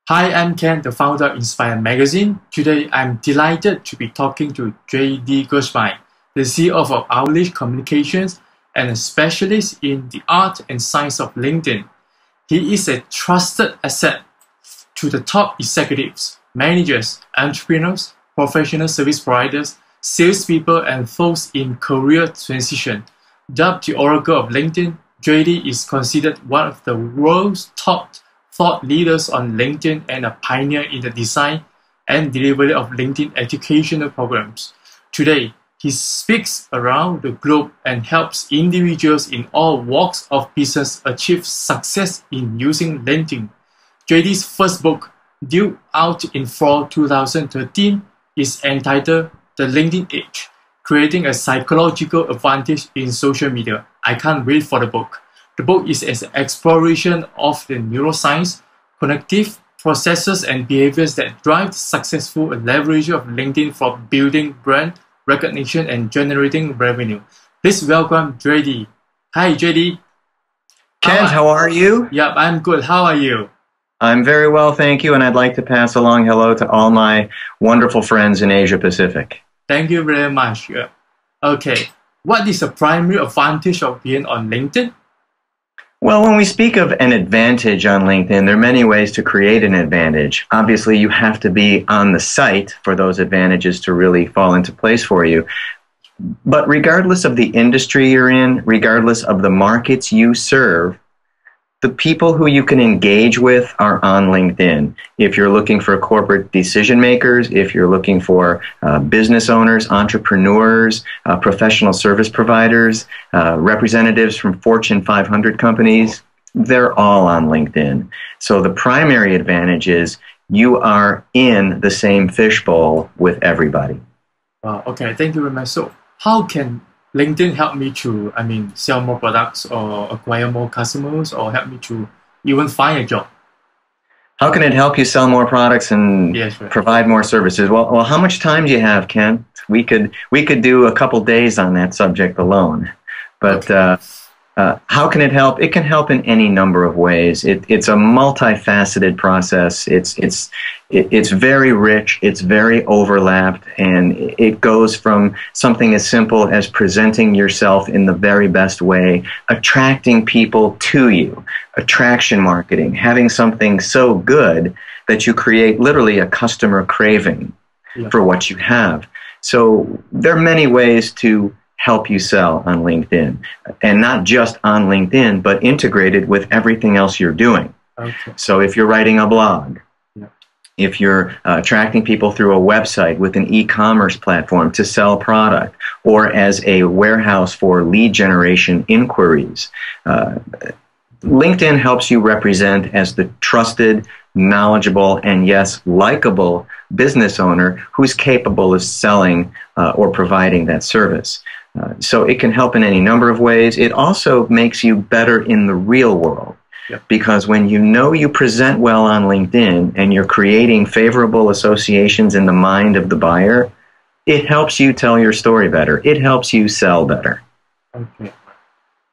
Hi, I'm Ken, the founder of Inspire Magazine. Today, I'm delighted to be talking to J.D. Gershbein, the CEO of Owlish Communications and a specialist in the art and science of LinkedIn. He is a trusted asset to the top executives, managers, entrepreneurs, professional service providers, salespeople, and those in career transition. Dubbed the Oracle of LinkedIn, J.D. is considered one of the world's top thought leaders on LinkedIn and a pioneer in the design and delivery of LinkedIn educational programs. Today, he speaks around the globe and helps individuals in all walks of business achieve success in using LinkedIn. JD's first book, due out in fall 2013, is entitled The LinkedIn Age, Creating a Psychological Advantage in Social Media. I can't wait for the book. The book is an exploration of the neuroscience, cognitive processes, and behaviors that drive successful leverage of LinkedIn for building brand recognition and generating revenue. Please welcome JD. Hi, JD. Kent, how are you? Yeah, I'm good. How are you? I'm very well, thank you, and I'd like to pass along hello to all my wonderful friends in Asia Pacific. Thank you very much. Yeah. Okay, what is the primary advantage of being on LinkedIn? Well, when we speak of an advantage on LinkedIn, there are many ways to create an advantage. Obviously, you have to be on the site for those advantages to really fall into place for you. But regardless of the industry you're in, regardless of the markets you serve, the people who you can engage with are on LinkedIn. If you're looking for corporate decision makers, if you're looking for business owners, entrepreneurs, professional service providers, representatives from Fortune 500 companies, they're all on LinkedIn. So the primary advantage is you are in the same fishbowl with everybody. Okay, thank you very much. So how can LinkedIn help me to, sell more products or acquire more customers or help me to even find a job? How can it help you sell more products and provide more services? Well, how much time do you have, Kent? We could do a couple days on that subject alone. But how can it help? It can help in any number of ways. It's a multifaceted process. It's very rich. It's very overlapped, and it goes from something as simple as presenting yourself in the very best way, attracting people to you, attraction marketing, having something so good that you create literally a customer craving for what you have. So there are many ways to help you sell on LinkedIn, and not just on LinkedIn, but integrated with everything else you're doing. Okay. So if you're writing a blog, if you're attracting people through a website with an e-commerce platform to sell product, or as a warehouse for lead generation inquiries, LinkedIn helps you represent as the trusted, knowledgeable, and yes, likable business owner who's capable of selling or providing that service. So it can help in any number of ways. It also makes you better in the real world. Because when you know you present well on LinkedIn and you're creating favorable associations in the mind of the buyer, it helps you tell your story better. It helps you sell better.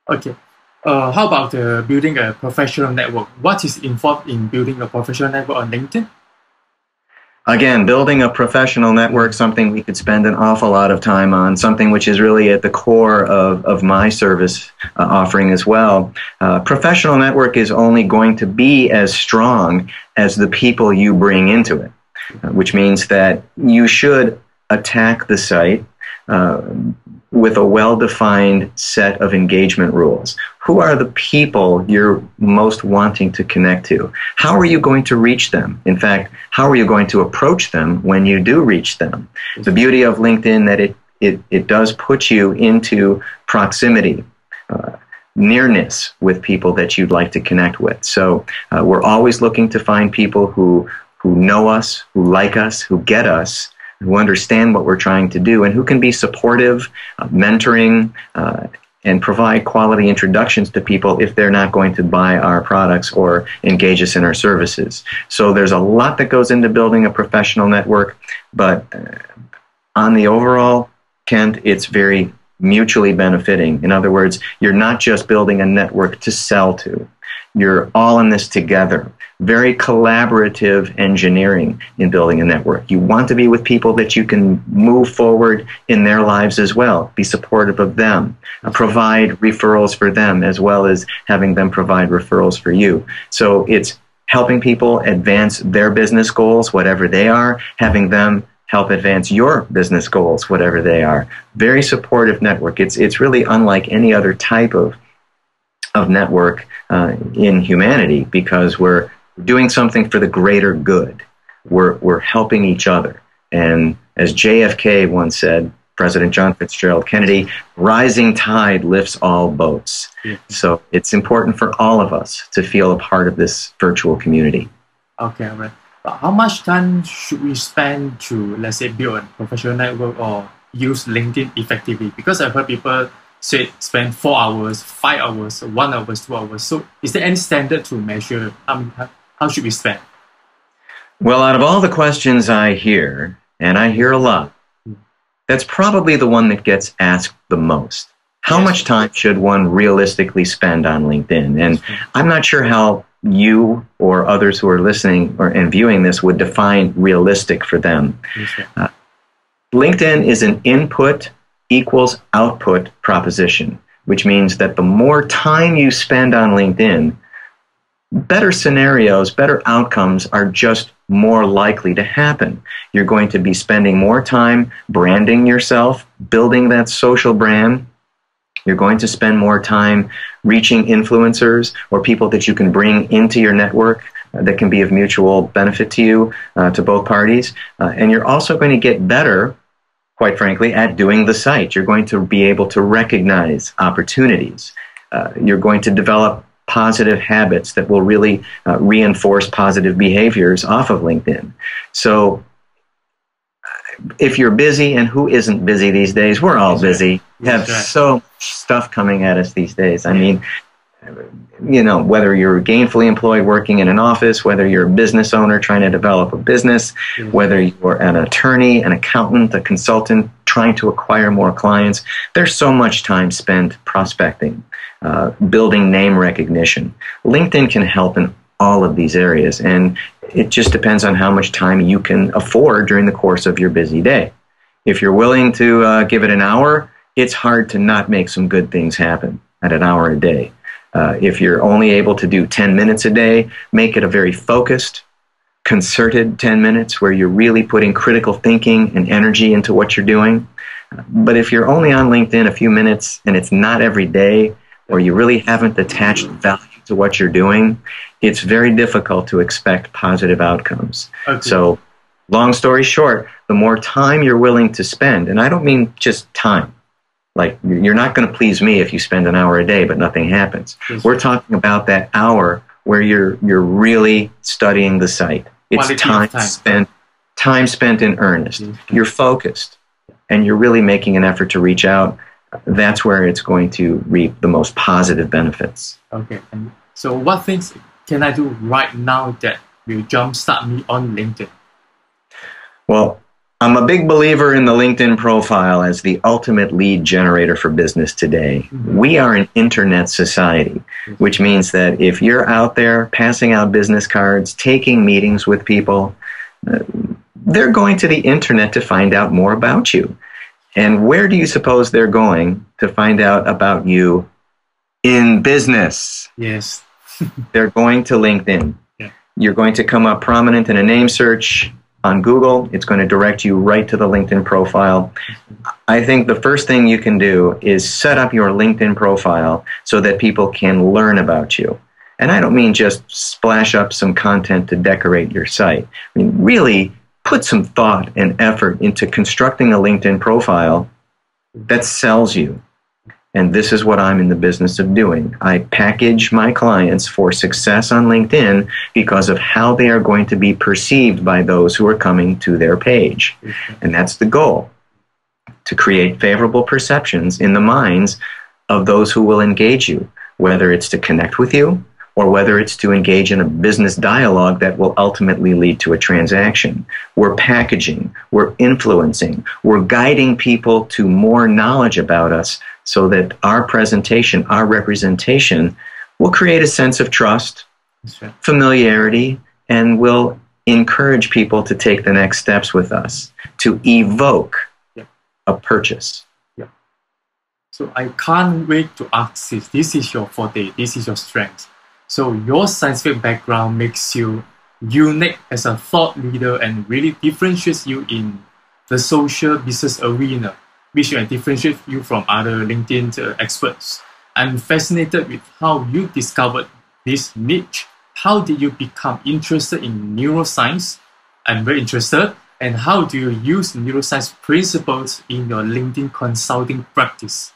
Okay. How about building a professional network? What is involved in building a professional network on LinkedIn? Again, building a professional network, something we could spend an awful lot of time on, something which is really at the core of my service offering as well. Professional network is only going to be as strong as the people you bring into it, which means that you should attack the site with a well-defined set of engagement rules. Who are the people you're most wanting to connect to? How are you going to reach them? In fact, how are you going to approach them when you do reach them? The beauty of LinkedIn that it does put you into proximity, nearness with people that you'd like to connect with. So we're always looking to find people who know us, who like us, who get us, who understand what we're trying to do, and who can be supportive, mentoring, and provide quality introductions to people if they're not going to buy our products or engage us in our services. So there's a lot that goes into building a professional network, but on the overall, Kent, it's very mutually benefiting. In other words, you're not just building a network to sell to. You're all in this together. Very collaborative engineering in building a network. You want to be with people that you can move forward in their lives as well, be supportive of them, provide referrals for them, as well as having them provide referrals for you. So it's helping people advance their business goals, whatever they are, having them help advance your business goals, whatever they are. Very supportive network. It's really unlike any other type of network in humanity, because we're doing something for the greater good. We're helping each other. And as JFK once said, President John Fitzgerald Kennedy, rising tide lifts all boats. Yeah. So it's important for all of us to feel a part of this virtual community. Okay, right. But how much time should we spend to, let's say, build a professional network or use LinkedIn effectively? Because I've heard people say spend 4 hours, 5 hours, 1 hour, 2 hours. So is there any standard to measure how should we spend? Well, out of all the questions I hear, and I hear a lot, that's probably the one that gets asked the most. How much time should one realistically spend on LinkedIn? And I'm not sure how you or others who are listening and viewing this would define realistic for them. LinkedIn is an input equals output proposition, which means that the more time you spend on LinkedIn, better scenarios, better outcomes are just more likely to happen. You're going to be spending more time branding yourself, building that social brand. You're going to spend more time reaching influencers or people that you can bring into your network that can be of mutual benefit to you, to both parties. And you're also going to get better, quite frankly, at doing the site. You're going to be able to recognize opportunities. You're going to develop positive habits that will really reinforce positive behaviors off of LinkedIn. So if you're busy, and who isn't busy these days? We're all busy. We have so much stuff coming at us these days. I mean, you know, whether you're gainfully employed working in an office, whether you're a business owner trying to develop a business, whether you're an attorney, an accountant, a consultant trying to acquire more clients, there's so much time spent prospecting, building name recognition. LinkedIn can help in all of these areas, and it just depends on how much time you can afford during the course of your busy day. If you're willing to give it an hour, it's hard to not make some good things happen at an hour a day. If you're only able to do 10 minutes a day, make it a very focused, concerted 10 minutes where you're really putting critical thinking and energy into what you're doing. But if you're only on LinkedIn a few minutes and it's not every day, or you really haven't attached value to what you're doing, it's very difficult to expect positive outcomes. Okay. So, long story short, the more time you're willing to spend, and I don't mean just time, like you're not going to please me if you spend an hour a day but nothing happens. Yes. We're talking about that hour where you're really studying the site. It's time spent in earnest. Yes. You're focused, and you're really making an effort to reach out. That's where it's going to reap the most positive benefits. Okay. And so what things can I do right now that will jumpstart me on LinkedIn? Well, I'm a big believer in the LinkedIn profile as the ultimate lead generator for business today. Mm-hmm. We are an internet society, which means that if you're out there passing out business cards, taking meetings with people, they're going to the internet to find out more about you. And where do you suppose they're going to find out about you? In business. Yes. They're going to LinkedIn. Yeah. You're going to come up prominent in a name search on Google. It's going to direct you right to the LinkedIn profile. I think the first thing you can do is set up your LinkedIn profile so that people can learn about you. And I don't mean just splash up some content to decorate your site. I mean, really put some thought and effort into constructing a LinkedIn profile that sells you. And this is what I'm in the business of doing. I package my clients for success on LinkedIn because of how they are going to be perceived by those who are coming to their page. And that's the goal, to create favorable perceptions in the minds of those who will engage you, whether it's to connect with you or whether it's to engage in a business dialogue that will ultimately lead to a transaction. We're packaging, we're influencing, we're guiding people to more knowledge about us so that our presentation, our representation will create a sense of trust, Right. familiarity, and will encourage people to take the next steps with us, to evoke a purchase. Yeah. So I can't wait to ask this. This is your forte. This is your strength. So your scientific background makes you unique as a thought leader and really differentiates you in the social business arena, which can differentiate you from other LinkedIn experts. I'm fascinated with how you discovered this niche. How did you become interested in neuroscience? I'm very interested. And how do you use neuroscience principles in your LinkedIn consulting practice?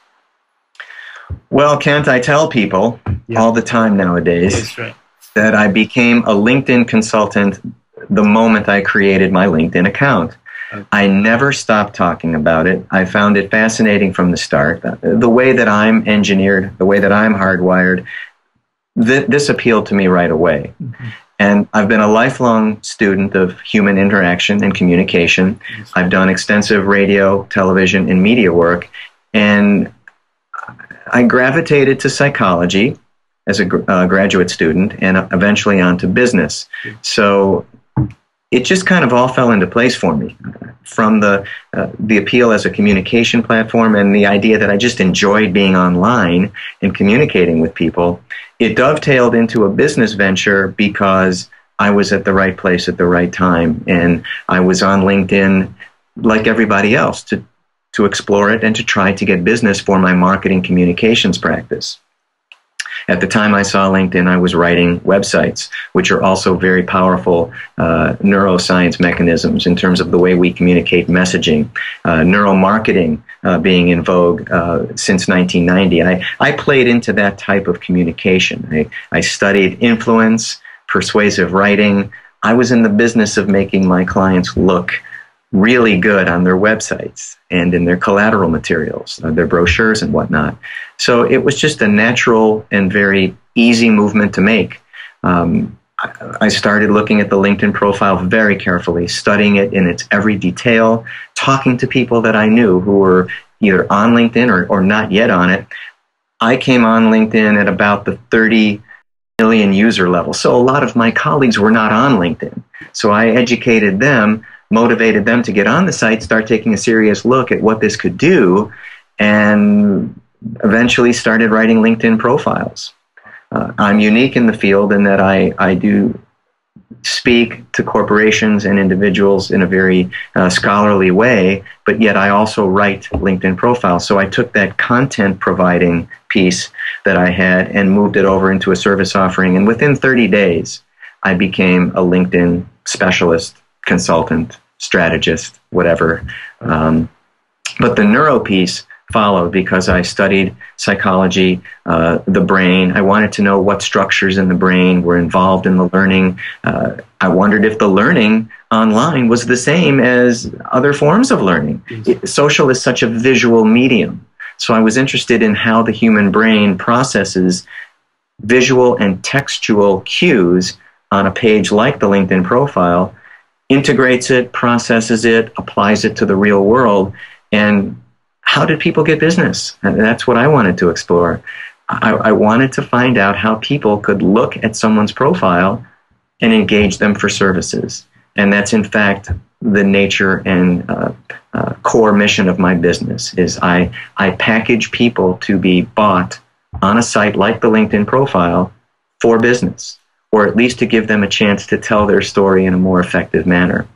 Well, Kent, I tell people all the time nowadays That's right. that I became a LinkedIn consultant the moment I created my LinkedIn account. Okay. I never stopped talking about it. I found it fascinating from the start. The way that I'm engineered, the way that I'm hardwired, this appealed to me right away. Mm-hmm. And I've been a lifelong student of human interaction and communication. Yes. I've done extensive radio, television, and media work. And I gravitated to psychology as a graduate student and eventually on to business. Yes. So it just kind of all fell into place for me. From the appeal as a communication platform and the idea that I just enjoyed being online and communicating with people, it dovetailed into a business venture because I was at the right place at the right time, and I was on LinkedIn like everybody else to explore it and to try to get business for my marketing communications practice. At the time I saw LinkedIn, I was writing websites, which are also very powerful neuroscience mechanisms in terms of the way we communicate messaging. Neuromarketing being in vogue since 1990. I played into that type of communication. I studied influence, persuasive writing. I was in the business of making my clients look really good on their websites and in their collateral materials, their brochures and whatnot. So it was just a natural and very easy movement to make. I started looking at the LinkedIn profile very carefully, studying it in its every detail, talking to people that I knew who were either on LinkedIn or not yet on it. I came on LinkedIn at about the 30 million user level. So a lot of my colleagues were not on LinkedIn. So I educated them, motivated them to get on the site, start taking a serious look at what this could do, and eventually started writing LinkedIn profiles. I'm unique in the field in that I do speak to corporations and individuals in a very scholarly way, but yet I also write LinkedIn profiles. So I took that content providing piece that I had and moved it over into a service offering. And within 30 days, I became a LinkedIn specialist, consultant, strategist, whatever. But the neuro piece followed because I studied psychology, the brain. I wanted to know what structures in the brain were involved in the learning. I wondered if the learning online was the same as other forms of learning. Social is such a visual medium. So I was interested in how the human brain processes visual and textual cues on a page like the LinkedIn profile, integrates it, processes it, applies it to the real world, and how did people get business? And that's what I wanted to explore. I wanted to find out how people could look at someone's profile and engage them for services. And that's in fact the nature and core mission of my business is I package people to be bought on a site like the LinkedIn profile for business, or at least to give them a chance to tell their story in a more effective manner.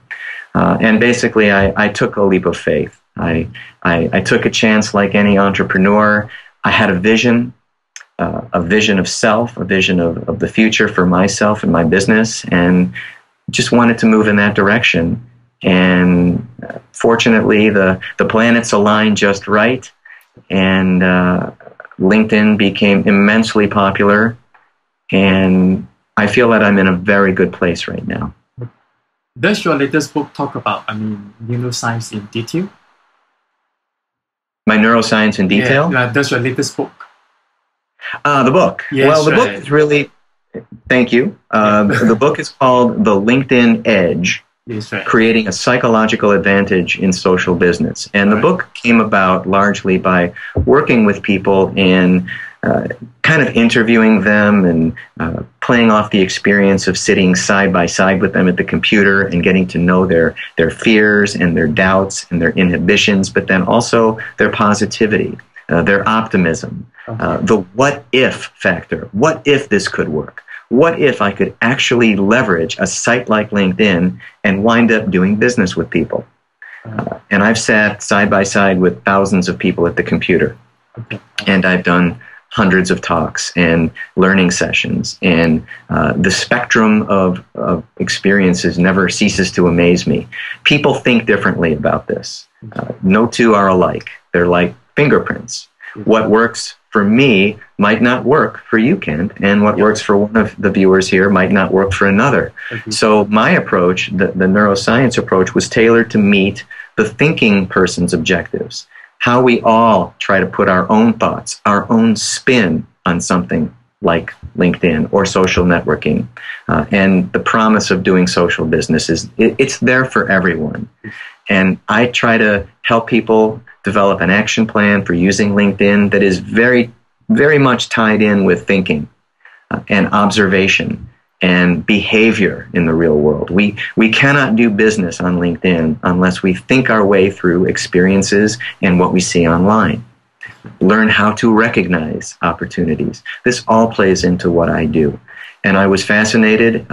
And basically, I took a leap of faith. I took a chance like any entrepreneur. I had a vision of self, a vision of the future for myself and my business, and just wanted to move in that direction. And fortunately, the planets aligned just right, and LinkedIn became immensely popular, and I feel that I'm in a very good place right now. Does your latest book talk about, neuroscience in detail? My neuroscience in detail? Yeah, that's your latest book. The book. Yes, well, the right. book is really, thank you. The book is called The LinkedIn Edge, Yes, right. Creating a Psychological Advantage in Social Business. And the book came about largely by working with people in kind of interviewing them and playing off the experience of sitting side by side with them at the computer and getting to know their fears and their doubts and their inhibitions, but then also their positivity, their optimism, the what if factor. What if this could work? What if I could actually leverage a site like LinkedIn and wind up doing business with people? And I've sat side by side with thousands of people at the computer. And I've done hundreds of talks and learning sessions. And the spectrum of experiences never ceases to amaze me. People think differently about this. No two are alike. They're like fingerprints. What works for me might not work for you, Kent, and what works for one of the viewers here might not work for another. So my approach, the neuroscience approach, was tailored to meet the thinking person's objectives. How we all try to put our own thoughts, our own spin on something like LinkedIn or social networking. And the promise of doing social business is it's there for everyone. And I try to help people develop an action plan for using LinkedIn that is very, very much tied in with thinking and observation and behavior in the real world. We cannot do business on LinkedIn unless we think our way through experiences and what we see online. Learn how to recognize opportunities. This all plays into what I do. And I was fascinated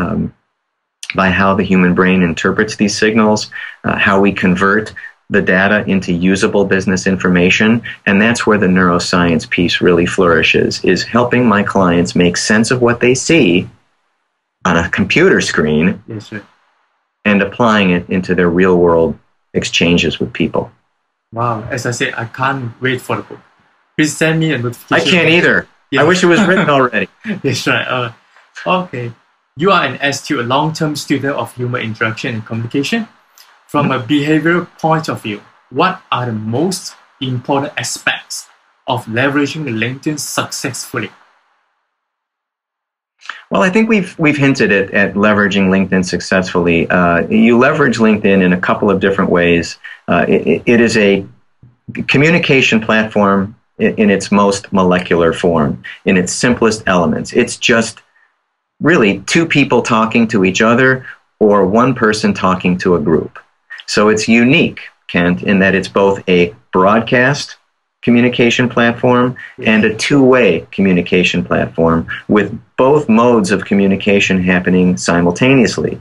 by how the human brain interprets these signals, how we convert the data into usable business information, and that's where the neuroscience piece really flourishes, is helping my clients make sense of what they see on a computer screen and applying it into their real-world exchanges with people. Wow, as I said, I can't wait for the book. Please send me a notification. I can't either. I wish it was written already. That's right. Okay. You are an S2, a long-term student of human interaction and communication. From a behavioral point of view, what are the most important aspects of leveraging LinkedIn successfully? Well, I think we've hinted at leveraging LinkedIn successfully. You leverage LinkedIn in a couple of different ways. It is a communication platform in its most molecular form, in its simplest elements. It's just really two people talking to each other or one person talking to a group. So it's unique, Kent, in that it's both a broadcast communication platform and a two-way communication platform with both modes of communication happening simultaneously.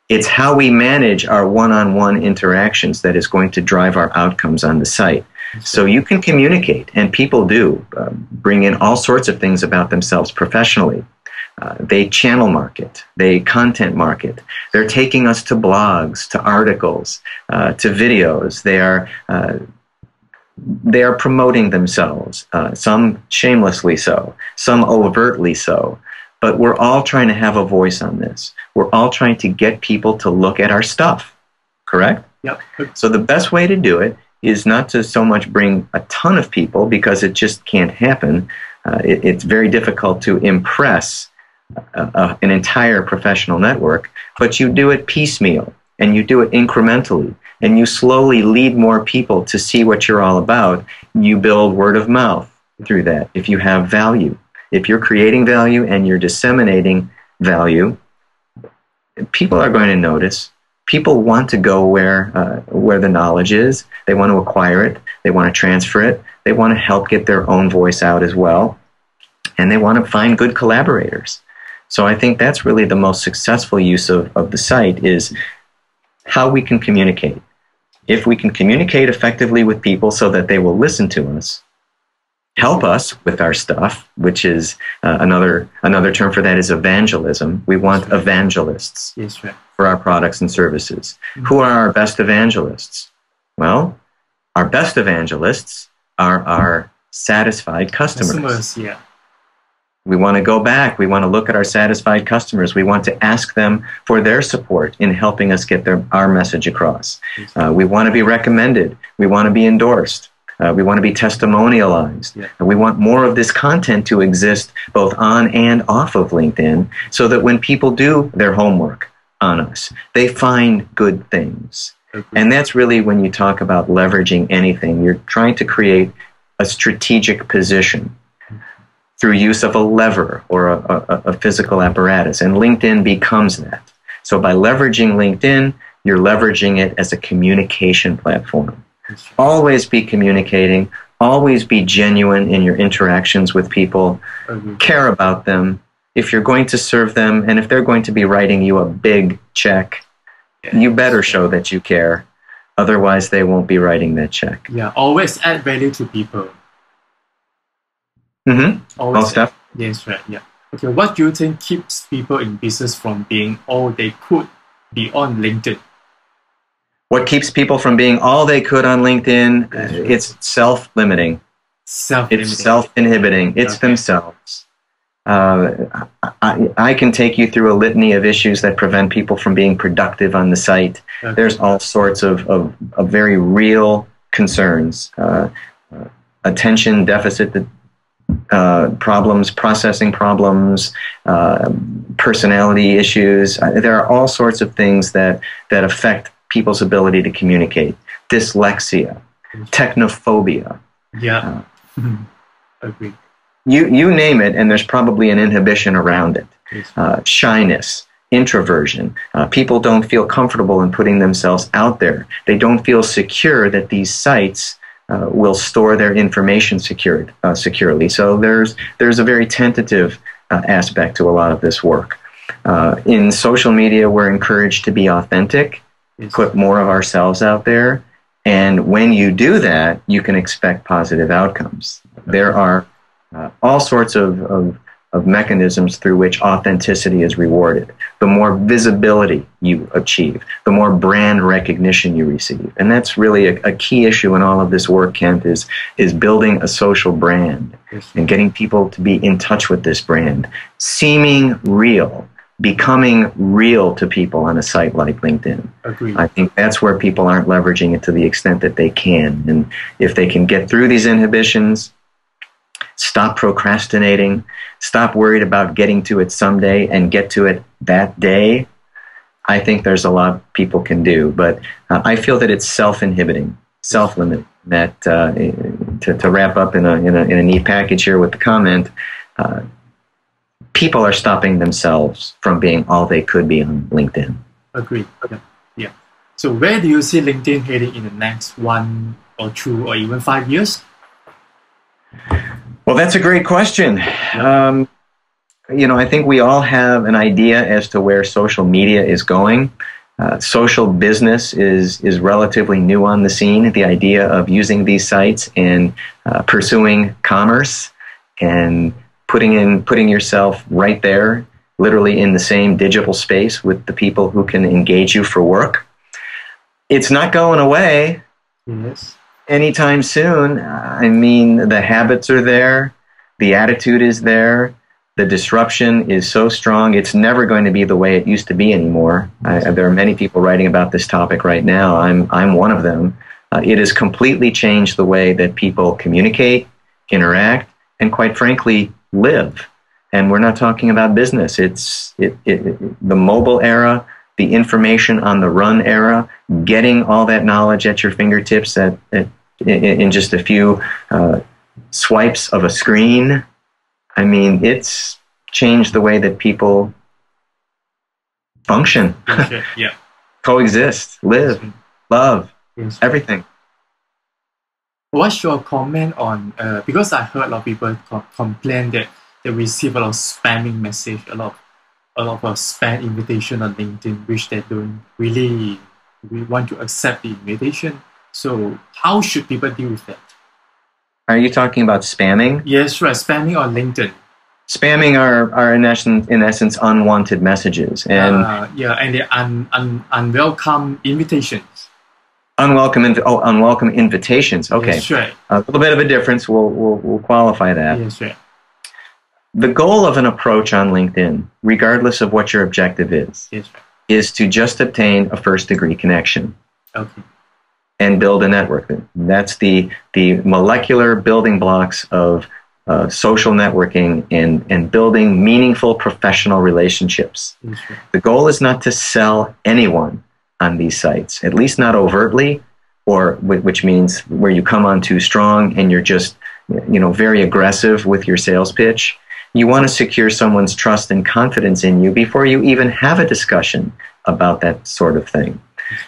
It's how we manage our one-on-one interactions that is going to drive our outcomes on the site. So you can communicate, and people do, bring in all sorts of things about themselves professionally. They channel market, they content market. They're taking us to blogs, to articles, to videos. They are promoting themselves, some shamelessly so, some overtly so. But we're all trying to have a voice on this. We're all trying to get people to look at our stuff, correct? Yep. So the best way to do it is not to so much bring a ton of people, because it just can't happen. It's very difficult to impress an entire professional network, but you do it piecemeal and you do it incrementally and you slowly lead more people to see what you're all about. You build word of mouth through that. If you have value, if you're creating value and you're disseminating value, people are going to notice. People want to go where the knowledge is. They want to acquire it. They want to transfer it. They want to help get their own voice out as well. And they want to find good collaborators. So I think that's really the most successful use of the site, is how we can communicate. If we can communicate effectively with people so that they will listen to us, help us with our stuff, which is another term for that is evangelism. We want evangelists for our products and services. Who are our best evangelists? Well, our best evangelists are our satisfied customers. Yeah. We want to go back. We want to look at our satisfied customers. We want to ask them for their support in helping us get our message across. We want to be recommended. We want to be endorsed. We want to be testimonialized. Yeah. We want more of this content to exist both on and off of LinkedIn, so that when people do their homework on us, they find good things. And that's really, when you talk about leveraging anything, you're trying to create a strategic position. through use of a lever or a physical apparatus. And LinkedIn becomes that. So by leveraging LinkedIn, you're leveraging it as a communication platform. Always be communicating. Always be genuine in your interactions with people. Care about them. If you're going to serve them, and if they're going to be writing you a big check, you better show that you care. Otherwise, they won't be writing that check. Yeah, always add value to people. All stuff. Yes, right. Yeah. Okay, what do you think keeps people in business from being all they could be on LinkedIn? What keeps people from being all they could on LinkedIn? It's self-limiting. It's self-inhibiting. It's themselves. I can take you through a litany of issues that prevent people from being productive on the site. There's all sorts of very real concerns. Attention deficit problems, processing problems, personality issues. There are all sorts of things that affect people's ability to communicate. Dyslexia, technophobia. Yeah, agree. You name it, and there's probably an inhibition around it. Shyness, introversion. People don't feel comfortable in putting themselves out there. They don't feel secure that these sites will store their information securely. So there's a very tentative aspect to a lot of this work. In social media, we're encouraged to be authentic, put more of ourselves out there, and when you do that, you can expect positive outcomes. There are all sorts of mechanisms through which authenticity is rewarded. The more visibility you achieve, the more brand recognition you receive. And that's really a key issue in all of this work, Kent, is building a social brand and getting people to be in touch with this brand. Seeming real, becoming real to people on a site like LinkedIn. Agreed. I think that's where people aren't leveraging it to the extent that they can. And if they can get through these inhibitions, stop procrastinating, stop worried about getting to it someday and get to it that day, I think there's a lot people can do. But I feel that it's self-inhibiting, self-limiting. That to wrap up in a neat package here with the comment, people are stopping themselves from being all they could be on LinkedIn. Agreed. Yeah. So where do you see LinkedIn heading in the next 1 or 2 or even 5 years? Well, that's a great question. I think we all have an idea as to where social media is going. Social business is relatively new on the scene. The idea of using these sites and pursuing commerce and putting yourself right there, literally in the same digital space with the people who can engage you for work. It's not going away. Yes. Anytime soon. I mean, the habits are there, the attitude is there, the disruption is so strong, it's never going to be the way it used to be anymore. There are many people writing about this topic right now. I'm one of them. It has completely changed the way that people communicate, interact, and quite frankly, live. And we're not talking about business. It's the mobile era, the information on the run era, getting all that knowledge at your fingertips in just a few swipes of a screen. I mean, it's changed the way that people function, coexist, live, love, everything. What's your comment on, because I heard a lot of people complain that they receive a lot of spamming message, a lot of spam invitation on LinkedIn, which they don't really want to accept the invitation. So how should people deal with that? Are you talking about spamming? Yes, right. Spamming on LinkedIn. Spamming are in essence unwanted messages, and and the unwelcome invitations. Unwelcome invitations. Okay, yes, right. A little bit of a difference. We'll qualify that. Yes, right. The goal of an approach on LinkedIn, regardless of what your objective is, yes, right, is to just obtain a first-degree connection. Okay. And build a network. That's the molecular building blocks of social networking and building meaningful professional relationships. Right. The goal is not to sell anyone on these sites, at least not overtly, or which means where you come on too strong and you're just very aggressive with your sales pitch. You want to secure someone's trust and confidence in you before you even have a discussion about that sort of thing.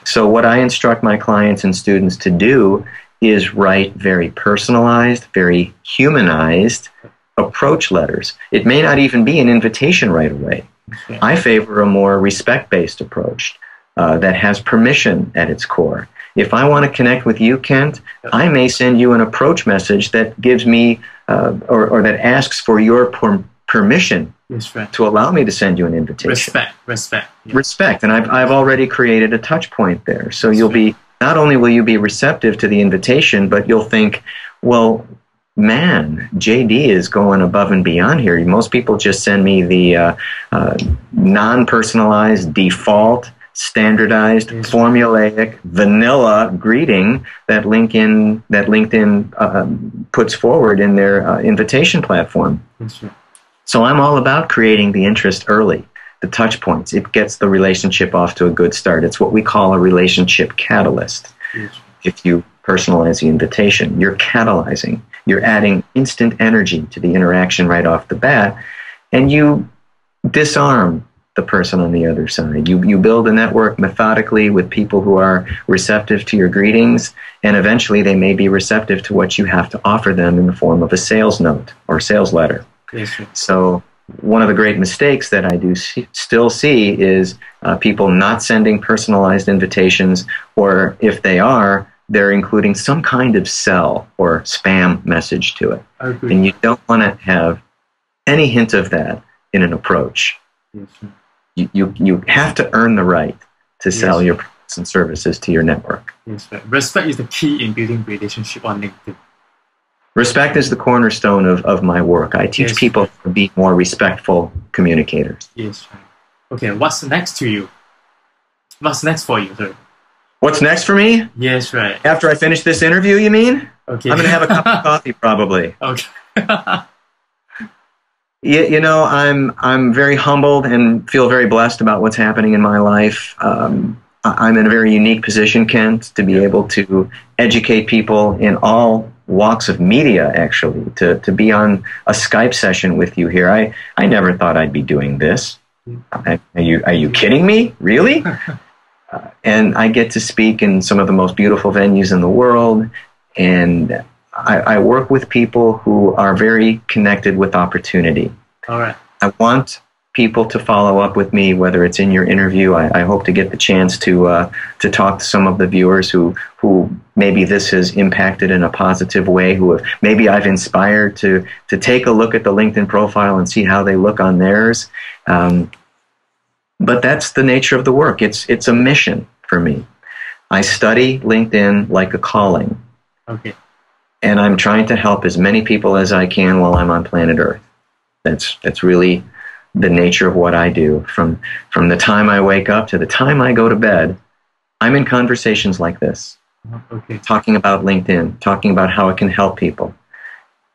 So what I instruct my clients and students to do is write very personalized, very humanized approach letters. It may not even be an invitation right away. Okay. I favor a more respect-based approach that has permission at its core. If I want to connect with you, Kent, I may send you an approach message that gives me or that asks for your permission to allow me to send you an invitation. Respect. Yeah. Respect, and I've already created a touch point there. So you'll be, not only will you be receptive to the invitation, but you'll think, well, man, JD is going above and beyond here. Most people just send me the non-personalized, default, standardized, formulaic, vanilla greeting that LinkedIn puts forward in their invitation platform. So I'm all about creating the interest early, the touch points. It gets the relationship off to a good start. It's what we call a relationship catalyst. If you personalize the invitation, you're catalyzing. You're adding instant energy to the interaction right off the bat, and you disarm the person on the other side. You build a network methodically with people who are receptive to your greetings, and eventually they may be receptive to what you have to offer them in the form of a sales note or sales letter. So one of the great mistakes that I do still see is people not sending personalized invitations, or if they are, they're including some kind of sell or spam message to it. And you don't want to have any hint of that in an approach. You have to earn the right to sell your products and services to your network. Respect is the key in building relationship on LinkedIn. Respect is the cornerstone of my work. I teach people to be more respectful communicators. Okay, what's next to you? What's next for you, sir? What's next for me? Yes, right. After I finish this interview, you mean? Okay. I'm going to have a cup of coffee, probably. Okay. I'm very humbled and feel very blessed about what's happening in my life. I'm in a very unique position, Kent, to be able to educate people in all walks of media, actually, to be on a Skype session with you here. I never thought I'd be doing this. Are you kidding me? Really? And I get to speak in some of the most beautiful venues in the world, and I work with people who are very connected with opportunity. All right. I want people to follow up with me, whether it's in your interview. I hope to get the chance to talk to some of the viewers who maybe this has impacted in a positive way, maybe I've inspired to take a look at the LinkedIn profile and see how they look on theirs. But that's the nature of the work. It's a mission for me. I study LinkedIn like a calling. Okay. And I'm trying to help as many people as I can while I'm on planet Earth. That's really the nature of what I do. From the time I wake up to the time I go to bed, I'm in conversations like this. Okay. Talking about LinkedIn, talking about how it can help people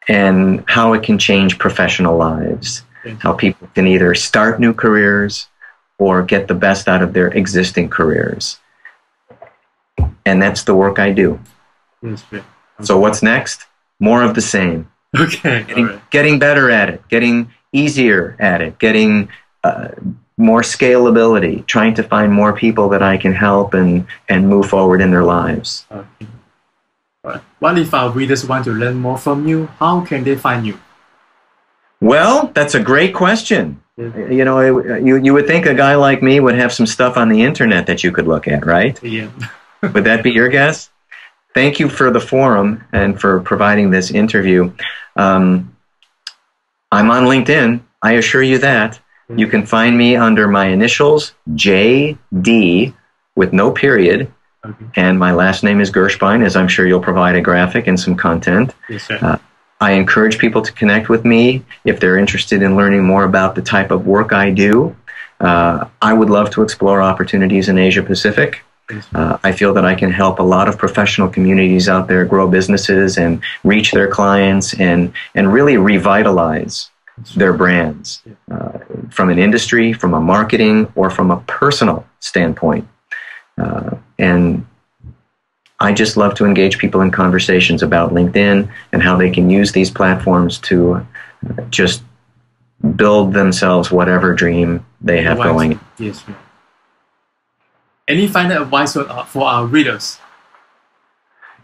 and how it can change professional lives, how people can either start new careers or get the best out of their existing careers. And that's the work I do. So what's next? More of the same. Okay. Getting better at it, getting easier at it, getting more scalability, trying to find more people that I can help and move forward in their lives. Okay. All right. What if our readers want to learn more from you? How can they find you? Well, that's a great question. You know, you would think a guy like me would have some stuff on the internet that you could look at, right? Yeah. Would that be your guess? Thank you for the forum and for providing this interview. I'm on LinkedIn. I assure you that. You can find me under my initials, JD, with no period. Okay. And my last name is Gershbein, as I'm sure you'll provide a graphic and some content. Yes, sir. I encourage people to connect with me if they're interested in learning more about the type of work I do. I would love to explore opportunities in Asia Pacific. I feel that I can help a lot of professional communities out there grow businesses and reach their clients and really revitalize their brands from an industry, from a marketing, or from a personal standpoint. And I just love to engage people in conversations about LinkedIn and how they can use these platforms to just build themselves whatever dream they have going. Yes. Any final advice for our readers?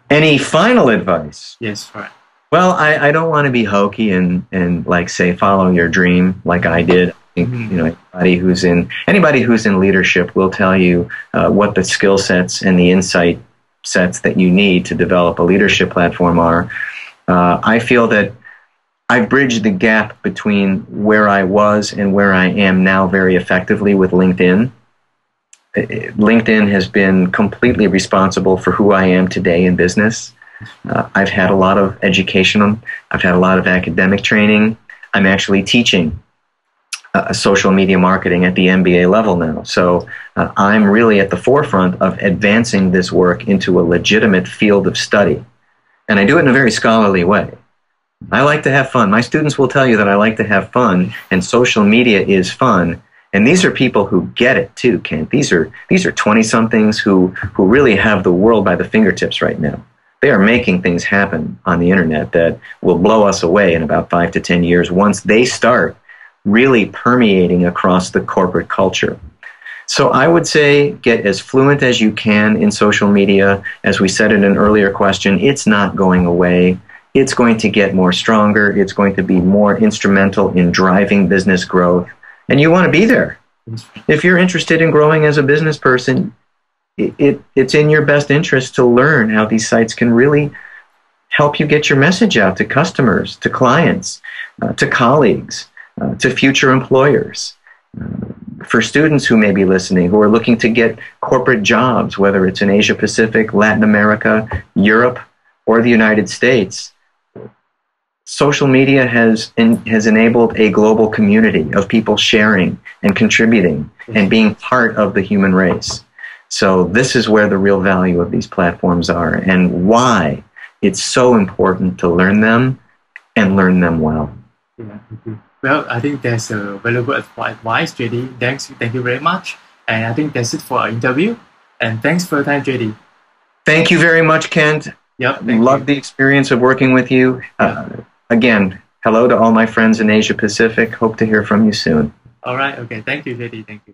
Any final advice? Yes, right. Well, I don't want to be hokey and like say follow your dream like I did. I think, anybody who's in leadership will tell you what the skill sets and the insight sets that you need to develop a leadership platform are. I feel that I've bridged the gap between where I was and where I am now very effectively with LinkedIn. LinkedIn has been completely responsible for who I am today in business. I've had a lot of education. I've had a lot of academic training. I'm actually teaching social media marketing at the MBA level now. So I'm really at the forefront of advancing this work into a legitimate field of study. And I do it in a very scholarly way. I like to have fun. My students will tell you that I like to have fun, and social media is fun. And these are people who get it too, Kent. These are 20-somethings who really have the world by the fingertips right now. They are making things happen on the internet that will blow us away in about 5 to 10 years once they start really permeating across the corporate culture. So I would say get as fluent as you can in social media. As we said in an earlier question, it's not going away. It's going to get more stronger. It's going to be more instrumental in driving business growth. And you want to be there. If you're interested in growing as a business person, it's in your best interest to learn how these sites can really help you get your message out to customers, to clients, to colleagues, to future employers. For students who may be listening, who are looking to get corporate jobs, whether it's in Asia Pacific, Latin America, Europe, or the United States, social media has enabled a global community of people sharing and contributing and being part of the human race. So this is where the real value of these platforms are and why it's so important to learn them and learn them well. Yeah. Well, I think that's a valuable advice, JD. Thank you very much. And I think that's it for our interview. And thanks for your time, JD. Thank you very much, Kent. Yep. Love the experience of working with you. Again, hello to all my friends in Asia Pacific. Hope to hear from you soon. All right. Okay. Thank you, JD. Thank you.